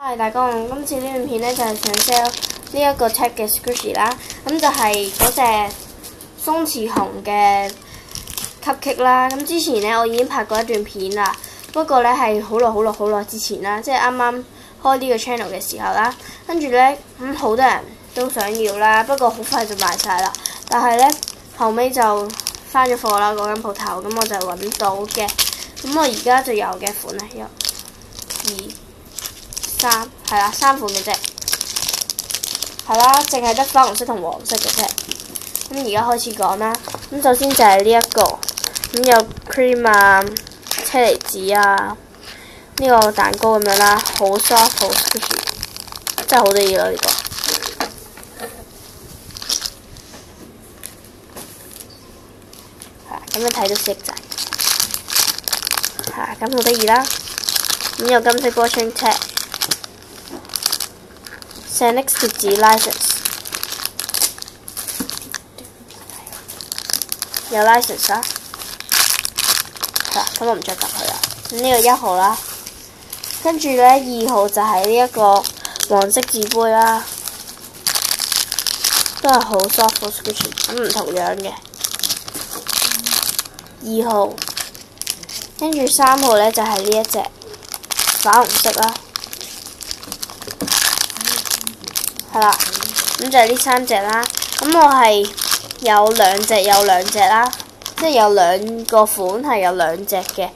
係大家，今次呢段片咧就係想 sell 呢一個 type 嘅 squishy 啦，咁就係嗰隻鬆弛熊嘅 cupcake 啦。咁之前咧我已經拍過一段片啦，不過咧係好耐之前啦，即係啱啱開呢個 channel 嘅時候啦。跟住咧好多人都想要啦，不過好快就賣晒啦。但係咧後尾就翻咗貨啦嗰間鋪頭，咁我就揾到嘅。咁我而家就有嘅款咧，1、2、3，係啦，3款嘅啫，係啦，淨係得粉紅色同黃色嘅啫。咁而家開始講啦。咁首先就係呢一個，咁有 cream 啊、車厘子啊，呢個蛋糕咁樣啦，好 soft 好 squishy， 真係好得意咯呢個。係咁樣睇到色仔，係咁好得意啦。咁有金色波槍 tag。Sanix 貼紙 license 有 license 啦，咁我唔再撳佢啦。咁呢個1號啦，跟住咧2號就係呢一個黃色紙杯啦，都係好 soft 好 squishy， 咁唔同樣嘅。2號，跟住3號咧就係呢一隻粉紅色啦。係啦，咁就係呢3隻啦。咁我係有兩隻啦，即係有2個款係有2隻嘅。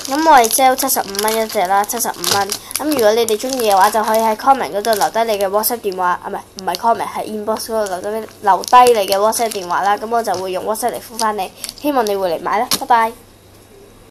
咁我係 sell 75蚊一隻啦，75蚊。咁如果你哋中意嘅話，就可以喺 comment 嗰度留低你嘅 WhatsApp 電話，唔係 comment 係 inbox 嗰度留低你嘅 WhatsApp 電話啦。咁我就會用 WhatsApp 嚟覆返你。希望你會嚟買啦，拜拜。